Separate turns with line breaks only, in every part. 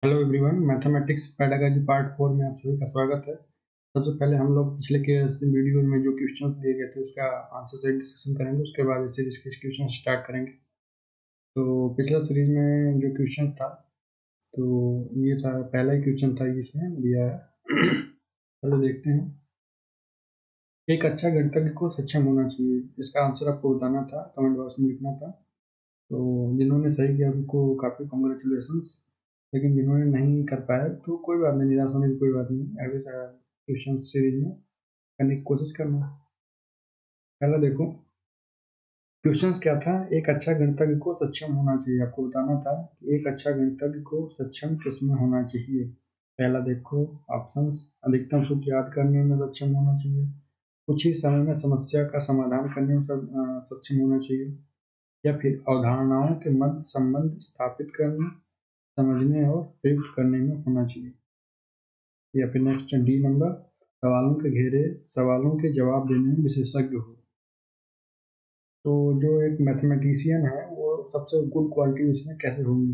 Hello everyone, mathematics pedagogy part 4 में आप सभी का स्वागत है। सबसे पहले हम लोग पिछले के वीडियो में जो क्वेश्चंस दिए गए थे उसका आंसर से डिस्कशन करेंगे, उसके बाद इस सीरीज के क्वेश्चन स्टार्ट करेंगे। तो पिछला सीरीज में जो क्वेश्चन था, तो ये था, पहला ही क्वेश्चन था, इसमें दिया है। चलो देखते हैं। एक अच्छा गणितज्ञ को सक्षम होना चाहिए, इसका आंसर आपको बताना था, कमेंट बॉक्स में लिखना था। तो जिन्होंने सही किया उनको काफ़ी कॉन्ग्रेचुलेशंस, लेकिन जिन्होंने नहीं कर पाया तो कोई बात नहीं, निराश होने की कोई बात नहीं। अगले क्वेश्चन सीरीज में करने की कोशिश करना। पहला देखो, क्वेश्चंस क्या था। एक अच्छा गणितज्ञ को सक्षम होना चाहिए, आपको बताना था कि एक अच्छा गणितज्ञ को सक्षम किसमें होना चाहिए। पहला देखो ऑप्शंस, अधिकतम सूत्र याद करने में सक्षम होना चाहिए, कुछ ही समय में समस्या का समाधान करने में सक्षम होना चाहिए, या फिर अवधारणाओं के मध्य संबंध स्थापित करने, समझने और प्रयुक्त करने में होना चाहिए, या फिर नेक्स्ट डी नंबर, सवालों के जवाब देने में विशेषज्ञ हो। तो जो एक मैथमेटिशियन है वो सबसे गुड क्वालिटी उसमें कैसे होंगी,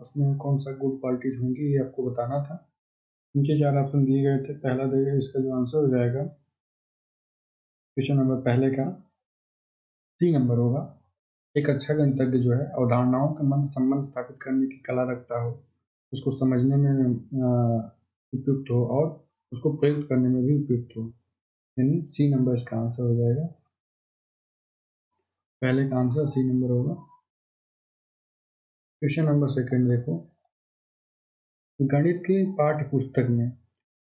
उसमें कौन सा गुड क्वालिटीज होंगी, ये आपको बताना था। नीचे 4 ऑप्शन दिए गए थे, पहला देखिए, इसका जो आंसर हो जाएगा क्वेश्चन नंबर पहले का सी नंबर होगा। एक अच्छा गणितज्ञ जो है अवधारणाओं के मध्य संबंध स्थापित करने की कला रखता हो, उसको समझने में उपयुक्त हो और उसको प्रयुक्त करने में भी उपयुक्त हो, यानी सी नंबर इसका आंसर हो जाएगा। पहले का आंसर सी नंबर होगा। क्वेश्चन नंबर सेकंड देखो, गणित की पाठ्य पुस्तक में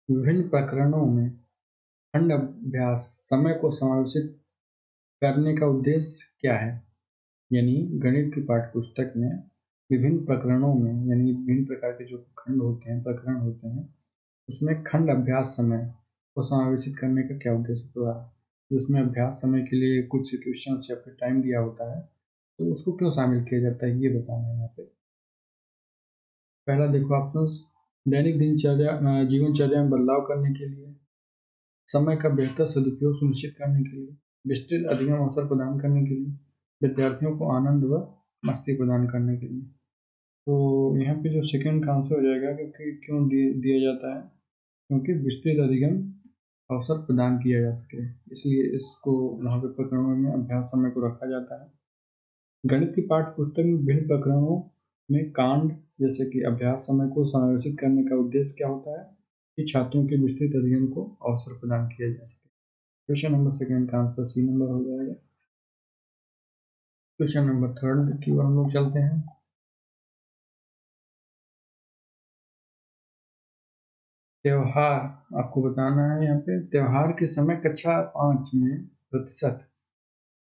विभिन्न प्रकरणों में खंड अभ्यास समय को समावेशित करने का उद्देश्य क्या है। यानी गणित की पाठ्य पुस्तक में विभिन्न प्रकरणों में, यानी विभिन्न प्रकार के जो खंड होते हैं, प्रकरण होते हैं, उसमें खंड अभ्यास समय को समावेशित करने का क्या उद्देश्य होता है। जो उसमें अभ्यास समय के लिए कुछ क्वेश्चन या फिर टाइम दिया होता है, तो उसको क्यों शामिल किया जाता है, ये बताना है यहाँ पे। पहला देखो ऑप्शंस, दैनिक जीवनचर्या में बदलाव करने के लिए, समय का बेहतर सदुपयोग सुनिश्चित करने के लिए, विस्तृत अधिगम अवसर प्रदान करने के लिए, विद्यार्थियों को आनंद व मस्ती प्रदान करने के लिए। तो यहाँ पे जो सेकंड का आंसर हो जाएगा, क्योंकि क्यों दिया जाता है, क्योंकि विस्तृत अधिगम अवसर प्रदान किया जा सके, इसलिए इसको वहाँ पे प्रकरणों में अभ्यास समय को रखा जाता है। गणित की पाठ्य पुस्तक में विभिन्न प्रकरणों में कांड जैसे कि अभ्यास समय को समावेशित करने का उद्देश्य क्या होता है कि छात्रों के विस्तृत अध्ययन को अवसर प्रदान किया जा सके। क्वेश्चन नंबर सेकंड का आंसर सी नंबर हो जाएगा। क्वेश्चन नंबर थर्ड की ओर हम लोग चलते हैं। त्योहार, आपको बताना है यहाँ पे, त्योहार के समय कक्षा 5 में प्रतिशत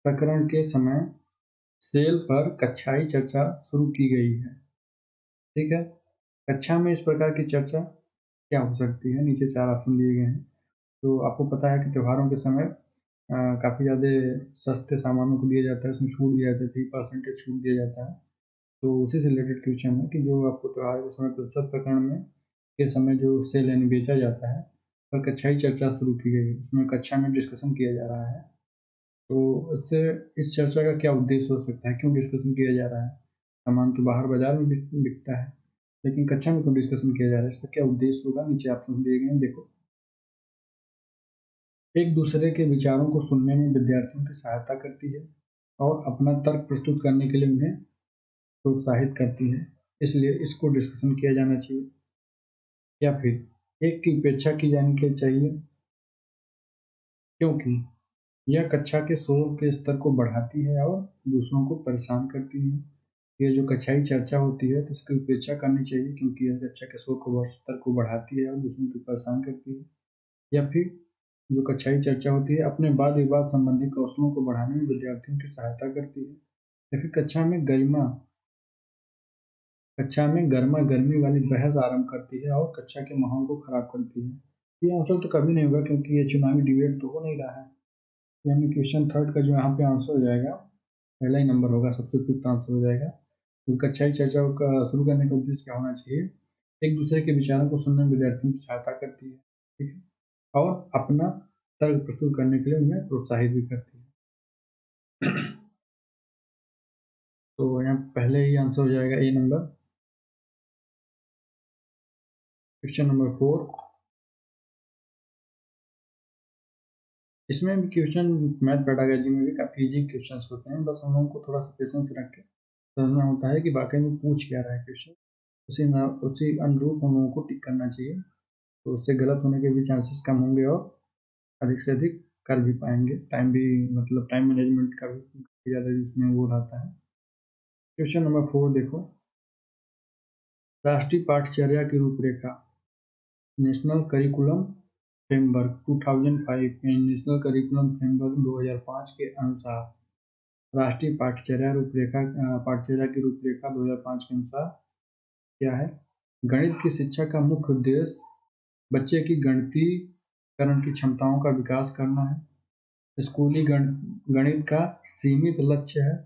प्रकरण के समय सेल पर कक्षाई चर्चा शुरू की गई है। ठीक है, कक्षा में इस प्रकार की चर्चा क्या हो सकती है, नीचे 4 ऑप्शन दिए गए हैं। तो आपको पता है कि त्योहारों के समय काफ़ी ज़्यादा सस्ते सामानों को दिया जाता है, उसमें छूट दिया जाता है, 30% छूट दिया जाता है। तो उसी से रिलेटेड क्वेश्चन है कि जो आपको त्योहार के समय प्रतिशत प्रकरण में के समय जो सेल यानी बेचा जाता है, पर कक्षाई चर्चा शुरू की गई है, उसमें कक्षा में डिस्कशन किया जा रहा है। तो इससे इस चर्चा का क्या उद्देश्य हो सकता है, क्यों डिस्कशन किया जा रहा है। सामान तो बाहर बाजार में बिकता है, लेकिन कक्षा में क्यों डिस्कशन किया जा रहा है, इसका क्या उद्देश्य होगा, नीचे ऑप्शन दिए गए हैं, देखो। एक दूसरे के विचारों को सुनने में विद्यार्थियों की सहायता करती है और अपना तर्क प्रस्तुत करने के लिए उन्हें प्रोत्साहित करती है, इसलिए इसको डिस्कशन किया जाना चाहिए। या फिर एक की उपेक्षा की जानी के चाहिए, क्योंकि यह कक्षा के शोर के स्तर को बढ़ाती है और दूसरों को परेशान करती है। ये जो कक्षाई चर्चा होती है तो इसकी उपेक्षा करनी चाहिए, क्योंकि यह कक्षा के शोर को स्तर को बढ़ाती है और दूसरों को परेशान करती है। या फिर जो कक्षाई चर्चा होती है अपने वाद विवाद संबंधी कौशलों को बढ़ाने में विद्यार्थियों की सहायता करती है। या फिर कक्षा में गर्मा गर्मी वाली बहस आरंभ करती है और कक्षा के माहौल को खराब करती है। ये आंसर तो कभी नहीं होगा, क्योंकि ये चुनावी डिबेट तो हो नहीं रहा है। यानी क्वेश्चन थर्ड का जो यहाँ पे आंसर हो जाएगा, पहला ही नंबर होगा, सबसे उपयुक्त आंसर हो जाएगा। तो कक्षाई चर्चा का शुरू करने का उद्देश्य क्या होना चाहिए, एक दूसरे के विचारों को सुनने में विद्यार्थियों की सहायता करती है, ठीक है, और अपना तर्क प्रस्तुत करने के लिए उन्हें प्रोत्साहित भी करती है। तो यहाँ पहले ही आंसर हो जाएगा ए नंबर। क्वेश्चन नंबर 4, इसमें भी क्वेश्चन मैथ पेडागोजी में भी काफ़ी इजी क्वेश्चन होते हैं, बस हम लोगों को थोड़ा सा पेशेंस रख के समझना होता है कि वाकई में पूछ क्या रहा है क्वेश्चन, उसी अनुरूप हम लोगों को टिक करना चाहिए, तो उससे गलत होने के भी चांसेस कम होंगे और अधिक से अधिक कर भी पाएंगे। टाइम भी मतलब टाइम मैनेजमेंट का भी काफ़ी ज़्यादा जिसमें वो रहता है। क्वेश्चन नंबर 4 देखो, राष्ट्रीय पाठचर्या की रूपरेखा national curriculum framework 2005 and national curriculum framework 2005 के अनुसार राष्ट्रीय पाठचर्या की रूपरेखा 2005 के अनुसार क्या है? गणित की शिक्षा का मुख्य उद्देश्य बच्चे की गणितीकरण की क्षमताओं का विकास करना है। स्कूली गणित का सीमित लक्ष्य है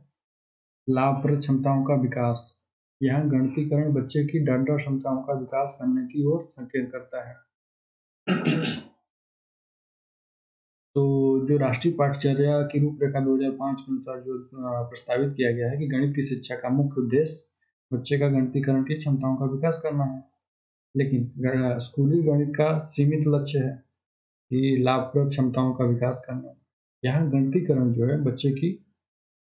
लाभप्रद क्षमताओं का विकास। यह गणितीकरण बच्चे की डाटा क्षमताओं का विकास करने की ओर संकेत करता है। तो जो राष्ट्रीय पाठचर्या की रूपरेखा 2005 के अनुसार जो प्रस्तावित किया गया है कि गणित की शिक्षा का मुख्य उद्देश्य बच्चे का गणितीकरण की क्षमताओं का विकास करना है, लेकिन स्कूली गणित का सीमित लक्ष्य है कि लाभप्रद क्षमताओं का विकास करना। यहाँ गणितीकरण जो है बच्चे की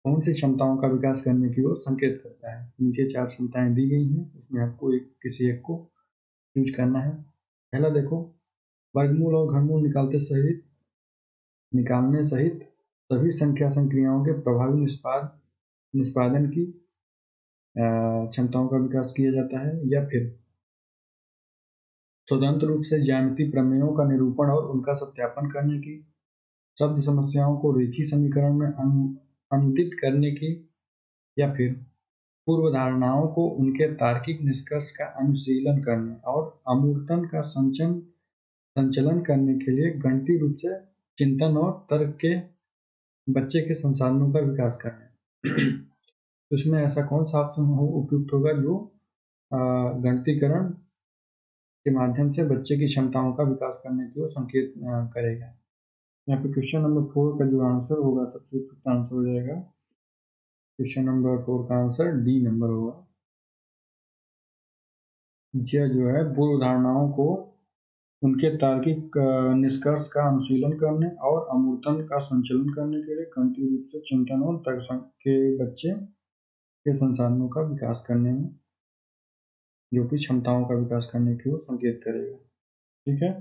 कौन सी क्षमताओं का विकास करने की ओर संकेत करता है। नीचे 4 क्षमताएं दी गई हैं, उसमें आपको किसी एक को चूज करना है। पहला देखो, वर्गमूल और घनमूल निकालने सहित सभी संख्या संक्रियाओं के प्रभावी निष्पादन की क्षमताओं का विकास किया जाता है, या फिर स्वतंत्र रूप से ज्यामितीय प्रमेयों का निरूपण और उनका सत्यापन करने की, शब्द समस्याओं को रेखीय समीकरण में अनुदित करने की, या फिर पूर्व धारणाओं को उनके तार्किक निष्कर्ष का अनुशीलन करने और अमूर्तन का संचलन करने के लिए गणितीय रूप से चिंतन और तर्क के बच्चे के संसाधनों का विकास करने। उसमें ऐसा कौन सा ऑप्शन उपयुक्त होगा जो गणितीकरण के माध्यम से बच्चे की क्षमताओं का विकास करने की ओर संकेत करेगा। यहाँ पे क्वेश्चन नंबर 4 का जो आंसर होगा, सबसे उपयुक्त आंसर हो जाएगा, क्वेश्चन नंबर 4 का आंसर डी नंबर होगा। यह जो है पूर्व धारणाओं को उनके तार्किक निष्कर्ष का अनुशीलन करने और अमूर्तन का संचलन करने के लिए गणितीय रूप से चिंतन और तर्क के बच्चे के संसाधनों का विकास करने में, जो कि क्षमताओं का विकास करने की ओर संकेत करेगा। ठीक है,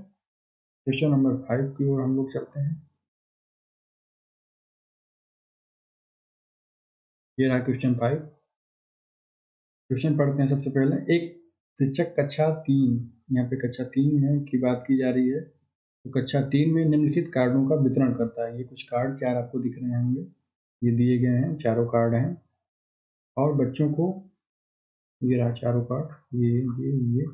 क्वेश्चन नंबर 5 की ओर हम लोग चलते हैं। ये रहा क्वेश्चन 5। क्वेश्चन पढ़ते हैं सबसे पहले। एक शिक्षक कक्षा 3, यहाँ पे कक्षा 3 में की बात की जा रही है, तो कक्षा 3 में निम्नलिखित कार्डों का वितरण करता है। ये कुछ कार्ड 4 आपको दिख रहे होंगे, ये दिए गए हैं, चारों कार्ड हैं, और बच्चों को, ये रहा चारों कार्ड, ये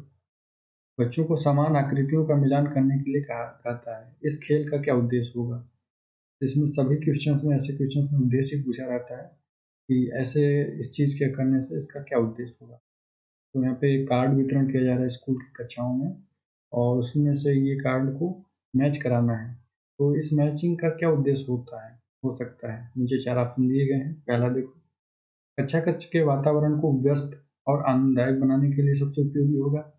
बच्चों को समान आकृतियों का मिलान करने के लिए कहता है। इस खेल का क्या उद्देश्य होगा? इसमें सभी क्वेश्चंस में, ऐसे क्वेश्चंस में उद्देश्य पूछा रहता है कि ऐसे इस चीज़ के करने से इसका क्या उद्देश्य होगा। तो यहाँ पे कार्ड वितरण किया जा रहा है स्कूल की कक्षाओं में, और उसमें से ये कार्ड को मैच कराना है। तो इस मैचिंग का क्या उद्देश्य हो सकता है? नीचे 4 ऑप्शन दिए गए हैं। पहला देखो, कक्षा कक्ष के वातावरण को व्यस्त और आनंददायक बनाने के लिए सबसे उपयोगी होगा,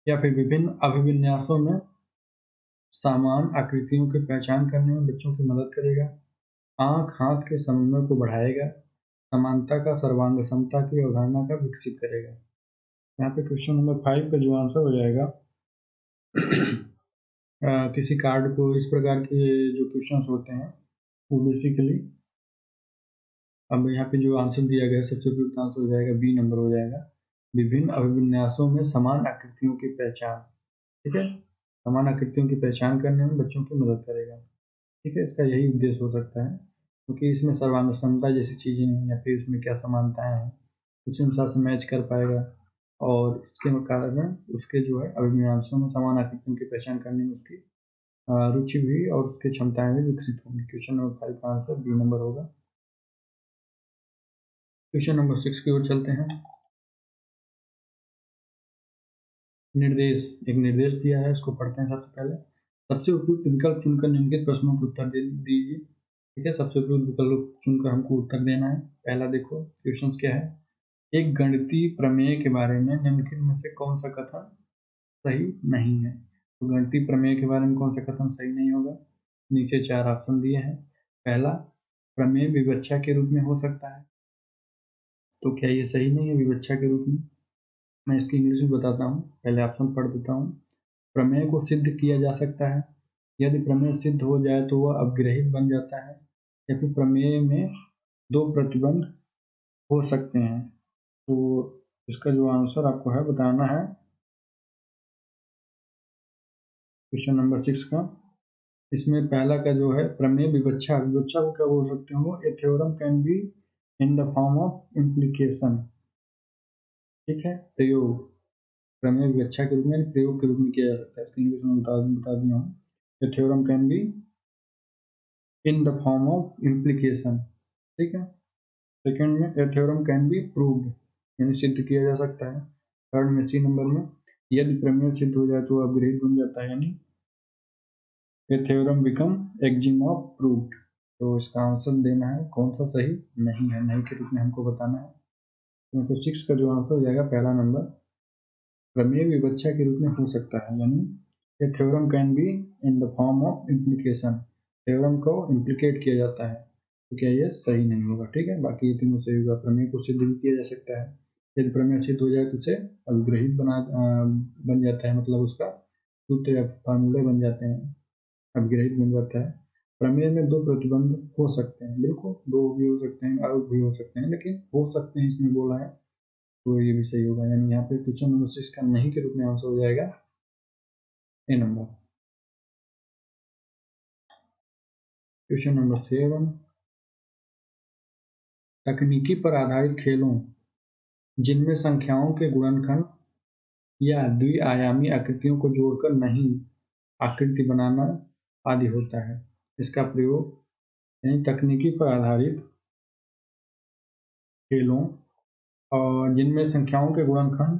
या फिर विभिन्न अभिविन्यासों में समान आकृतियों की पहचान करने में बच्चों की मदद करेगा, आंख हाथ के समन्वय को बढ़ाएगा, समानता का सर्वांग समता की अवधारणा का विकसित करेगा। यहाँ पे क्वेश्चन नंबर 5 का जो आंसर हो जाएगा, किसी कार्ड को इस प्रकार के जो क्वेश्चंस होते हैं वो बेसिकली, अब यहाँ पे जो आंसर दिया गया है सबसे उपयुक्त आंसर हो जाएगा बी नंबर हो जाएगा, विभिन्न अभिविन्यासों में समान आकृतियों की पहचान। ठीक है, समान आकृतियों की पहचान करने में बच्चों की मदद करेगा। ठीक है, इसका यही उद्देश्य हो सकता है, क्योंकि इसमें सर्वांग समता जैसी चीज़ें हैं, या फिर इसमें क्या समानताएं हैं उस अनुसार से मैच कर पाएगा, और इसके कारण उसके जो है अभिविन्यासों में समान आकृतियों की पहचान करने में उसकी रुचि भी और उसकी क्षमताएं भी विकसित होंगी। क्वेश्चन नंबर 5 का आंसर बी नंबर होगा। क्वेश्चन नंबर 6 की ओर चलते हैं। एक निर्देश दिया है, इसको पढ़ते हैं सबसे पहले। सबसे उपयुक्त विकल्प चुनकर निम्नलिखित प्रश्नों के उत्तर दीजिए। ठीक है, सबसे उपयुक्त विकल्प चुनकर हमको उत्तर देना है। पहला देखो क्वेश्चन क्या है, एक गणितीय प्रमेय के बारे में निम्नलिखित में से कौन सा कथन सही नहीं है। तो गणितीय प्रमेय के बारे में कौन सा कथन सही नहीं होगा? नीचे 4 ऑप्शन दिए हैं। पहला, प्रमेय विवक्षा के रूप में हो सकता है। तो क्या ये सही नहीं है विवक्षा के रूप में? मैं इसकी इंग्लिश में बताता हूँ, पहले ऑप्शन पढ़ देता हूँ। प्रमेय को सिद्ध किया जा सकता है। यदि प्रमेय सिद्ध हो जाए तो वह अपग्रहित बन जाता है। या फिर प्रमेय में 2 प्रतिबंध हो सकते हैं। तो इसका जो आंसर आपको है बताना है क्वेश्चन नंबर 6 का। इसमें पहला का जो है प्रमेय विवक्षा, विवक्षा को क्या बोल सकते हो? A theorem can be in the form of implication. ठीक है, प्रयोग, प्रमेय विवक्षा के रूप में प्रयोग के रूप में किया जा सकता है। इसकी इंग्लिश में बता दिया हूँ। A theorem can be in the form of implication. ठीक है। सेकंड में a theorem can be proved, यानी सिद्ध किया जा सकता है। थर्ड में सी नंबर में यदि प्रमेय सिद्ध हो जाए तो अपग्रेड बन जाता है, यानी a theorem become Exim of proved. तो इसका आंसर देना है कौन सा सही नहीं है, नहीं के रूप में हमको बताना है। तो 6 का जो आंसर हो जाएगा पहला नंबर, प्रमेय विवक्षा के रूप में हो सकता है, यानी a theorem can be in the form of implication, theorem को इम्प्लीकेट किया जाता है। तो क्या ये सही नहीं होगा? ठीक है, बाकी ये तीनों सही होगा। प्रमेय को सिद्ध भी किया जा सकता है। यदि प्रमेय सिद्ध हो जाए तो उसे अभिग्रहित बन जाता है, मतलब उसका सूत्र या फार्मूले बन जाते हैं, अभिग्रहित बन जाता है। प्रमेय में 2 प्रतिबंध हो सकते हैं, बिल्कुल 2 भी हो सकते हैं, और भी हो सकते हैं, लेकिन हो सकते हैं इसमें बोला है, तो ये भी सही होगा। यानी यहाँ पे क्वेश्चन नंबर 6 का नहीं के रूप में आंसर हो जाएगा ए नंबर। क्वेश्चन नंबर 7, तकनीकी पर आधारित खेलों जिनमें संख्याओं के गुणनखंड या द्विआयामी आकृतियों को जोड़कर नहीं आकृति बनाना आदि होता है, इसका प्रयोग, यानी तकनीकी पर आधारित खेलों और जिनमें संख्याओं के गुणनखंड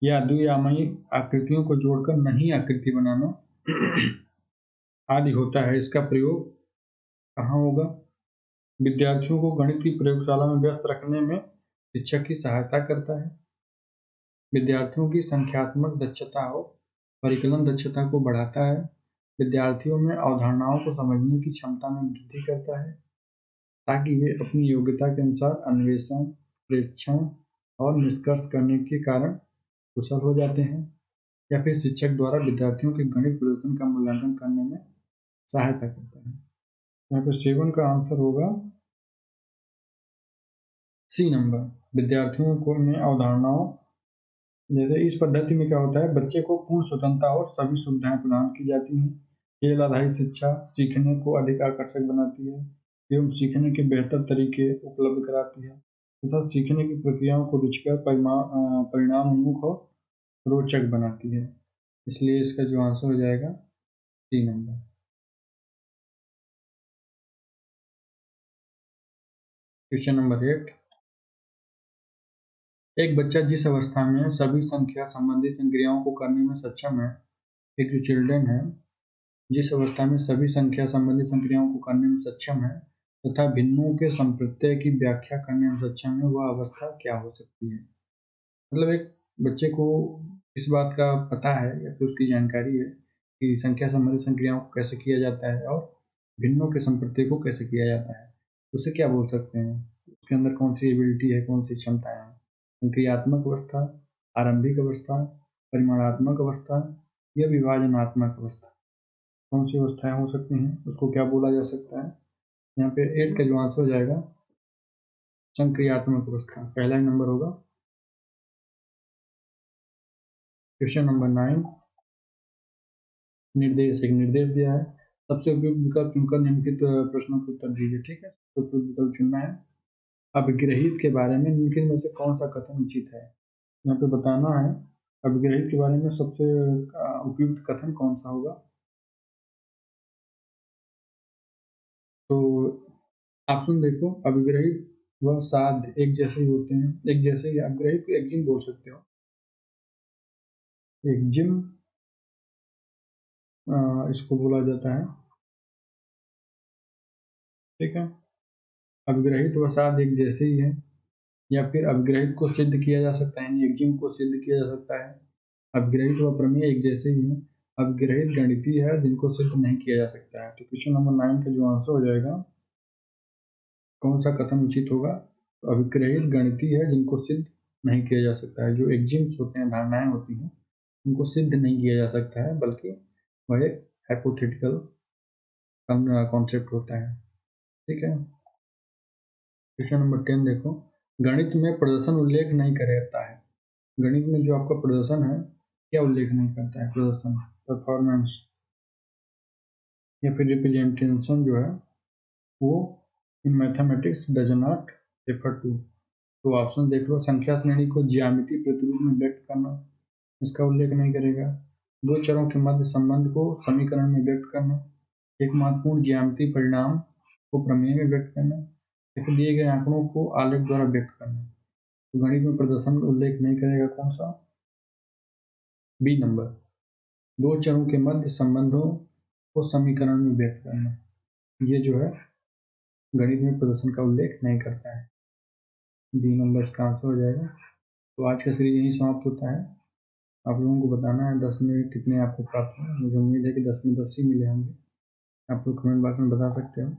या द्विआयामी आकृतियों को जोड़कर नहीं आकृति बनाना आदि होता है, इसका प्रयोग कहाँ होगा? विद्यार्थियों को गणित की प्रयोगशाला में व्यस्त रखने में शिक्षक की सहायता करता है। विद्यार्थियों की संख्यात्मक दक्षता और परिकलन दक्षता को बढ़ाता है। विद्यार्थियों में अवधारणाओं को समझने की क्षमता में वृद्धि करता है, ताकि वे अपनी योग्यता के अनुसार अन्वेषण, प्रेक्षण और निष्कर्ष करने के कारण कुशल हो जाते हैं। या फिर शिक्षक द्वारा विद्यार्थियों के गणित प्रदर्शन का मूल्यांकन करने में सहायता करता है। यहाँ पे 7 का आंसर होगा सी नंबर, विद्यार्थियों को में अवधारणाओं, जैसे इस पद्धति में क्या होता है, बच्चे को पूर्ण स्वतंत्रता और सभी सुविधाएं प्रदान की जाती हैं। खेल आधारित शिक्षा सीखने को अधिक आकर्षक बनाती है एवं सीखने के बेहतर तरीके उपलब्ध कराती है तथा सीखने की प्रक्रियाओं को रुचिकर, परिणाम उन्मुख और रोचक बनाती है। इसलिए इसका जो आंसर हो जाएगा सी नंबर। क्वेश्चन नंबर 8, एक बच्चा जिस अवस्था में सभी संख्या संबंधी संक्रियाओं को करने में सक्षम है, एक जो चिल्ड्रन है जिस अवस्था में सभी संख्या संबंधी संक्रियाओं को करने में सक्षम है तथा भिन्नों के संप्रत्यय की व्याख्या करने में सक्षम है, वह अवस्था क्या हो सकती है? मतलब एक बच्चे को इस बात का पता है या फिर उसकी जानकारी है कि संख्या संबंधी संक्रियाओं को कैसे किया जाता है और भिन्नों के संप्रत्यय को कैसे किया जाता है, उसे क्या बोल सकते हैं? उसके अंदर कौन सी एबिलिटी है, कौन सी क्षमताएं हैं? संक्रियात्मक अवस्था, आरंभिक अवस्था, परिमाणात्मक अवस्था या विभाजनात्मक अवस्था, कौन सी अवस्थाएं हो सकती हैं, उसको क्या बोला जा सकता है? यहाँ पे 8 का जो आंसर हो जाएगा संक्रियात्मक अवस्था, पहला ही नंबर होगा। क्वेश्चन नंबर 9, निर्देश, एक निर्देश दिया है, सबसे उपयुक्त विकल्प चुनकर निम्नलिखित प्रश्नों के उत्तर दीजिए। ठीक है, सबसे उपयुक्त विकल्प चुनना है। अभिग्रहित के बारे में निम्नलिखित में से कौन सा कथन उचित है? यहाँ पे बताना है अभिग्रहित के बारे में सबसे उपयुक्त कथन कौन सा होगा। तो ऑप्शन देखो, अभिग्रहित व साध्य एक जैसे ही होते हैं, एक जैसे ही। अभिग्रहित को एक्जिम बोल सकते हो, एक्जिम इसको बोला जाता है। ठीक है, अभिग्रहित व साध्य एक जैसे ही है। या फिर अभिग्रहित को सिद्ध किया जा सकता है, यानी एक्जिम को सिद्ध किया जा सकता है। अपग्रहित व प्रमेय एक जैसे ही हैं। अपग्रहित गणितीय है जिनको सिद्ध नहीं किया जा सकता है। तो क्वेश्चन नंबर 9 का जो आंसर हो जाएगा, कौन सा कथन उचित होगा? तो अभिग्रहित गणितीय है जिनको सिद्ध नहीं किया जा सकता है। जो एग्जिम्स होते हैं, धारणाएं होती हैं, उनको सिद्ध नहीं किया जा सकता है, बल्कि वह एक हाइपोथेटिकल कॉन्सेप्ट होता है। ठीक है। क्वेश्चन नंबर 10 देखो, गणित में प्रदर्शन उल्लेख नहीं करता है। गणित में जो आपका प्रदर्शन है, क्या उल्लेख नहीं करता है? प्रदर्शन, परफॉर्मेंस या फिर रिप्रेजेंटेशन जो है वो in mathematics does not refer to. तो ऑप्शन देख लो, संख्या श्रेणी को ज्यामितीय प्रतिरूप में व्यक्त करना, इसका उल्लेख नहीं करेगा। दो चरों के मध्य संबंध को समीकरण में व्यक्त करना, एक महत्वपूर्ण ज्यामितीय परिणाम को प्रमेय में व्यक्त करना, या फिर दिए गए आंकड़ों को आलेख द्वारा व्यक्त करना। तो गणित में प्रदर्शन उल्लेख नहीं करेगा कौन सा? बी नंबर, दो चरों के मध्य संबंधों को समीकरण में व्यक्त करना, ये जो है गणित में प्रदर्शन का उल्लेख नहीं करता है। बी नंबर इसका आंसर हो जाएगा। तो आज का सीरीज यही समाप्त होता है। आप लोगों को बताना है 10 में कितने आपको प्राप्त हुए। मुझे उम्मीद है कि 10 में 10 ही मिले होंगे। आप लोग कमेंट बॉक्स में बता सकते हो।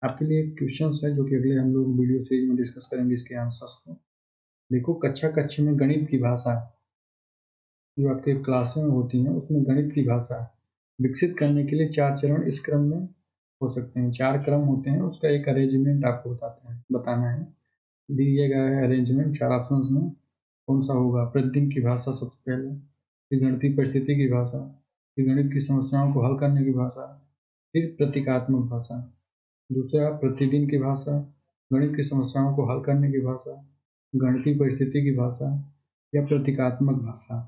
आपके लिए क्वेश्चंस है जो कि अगले हम लोग वीडियो सीरीज में डिस्कस करेंगे इसके आंसर्स को। देखो, कक्षा में गणित की भाषा जो आपके क्लासें होती हैं उसमें गणित की भाषा विकसित करने के लिए 4 चरण इस क्रम में हो सकते हैं। 4 क्रम होते हैं, उसका एक अरेंजमेंट आपको बताना है। दिए गया है अरेंजमेंट 4 ऑप्शंस में, कौन सा होगा? प्रतिदिन की भाषा सबसे पहले, फिर गणितीय परिस्थिति की भाषा, फिर गणित की समस्याओं को हल करने की भाषा, फिर प्रतीकात्मक भाषा। दूसरा, प्रतिदिन की भाषा, गणित की समस्याओं को हल करने की भाषा, गणितीय परिस्थिति की भाषा या प्रतीकात्मक भाषा।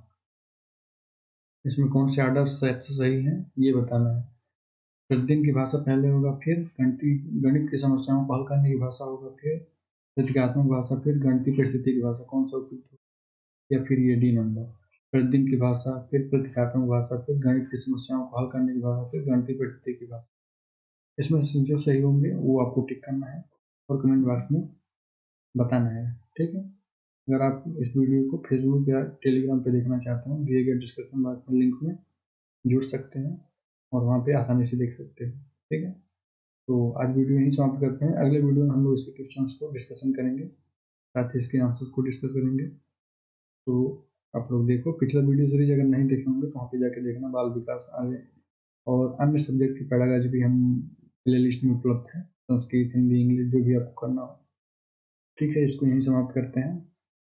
इसमें कौन से आर्डर सबसे सही है ये बताना है। प्रतिदिन की भाषा पहले होगा, फिर गणित की समस्याओं को हल करने की भाषा होगा, फिर प्रतीकात्मक भाषा, फिर गणितीय परिस्थिति की भाषा। कौन सा उपयुक्त होगा? या फिर ये डी नंबर, प्रतिदिन की भाषा, फिर प्रतीकात्मक भाषा, फिर गणित की समस्याओं को हल करने की भाषा, फिर गणितीय परिस्थिति की भाषा। इसमें से जो सही होंगे वो आपको टिक करना है और कमेंट बॉक्स में बताना है। ठीक है। अगर आप इस वीडियो को फेसबुक या टेलीग्राम पे देखना चाहते हैं, दिए गए डिस्क्रिप्शन बॉक्स में लिंक में जुड़ सकते हैं और वहाँ पे आसानी से देख सकते हैं। ठीक है। तो आज वीडियो यहीं समाप्त करते हैं। अगले वीडियो में हम लोग इसके क्वेश्चंस को डिस्कशन करेंगे, साथ ही इसके आंसर्स को डिस्कस करेंगे। तो आप लोग देखो, पिछला वीडियो सीरीज अगर नहीं देखे होंगे तो वहाँ पे जाके देखना। बाल विकास आगे और अन्य सब्जेक्ट की पैडागॉजी भी हम प्ले लिस्ट में उपलब्ध है, संस्कृत, हिंदी, इंग्लिश, जो भी आपको करना हो। ठीक है, इसको यहीं समाप्त करते हैं।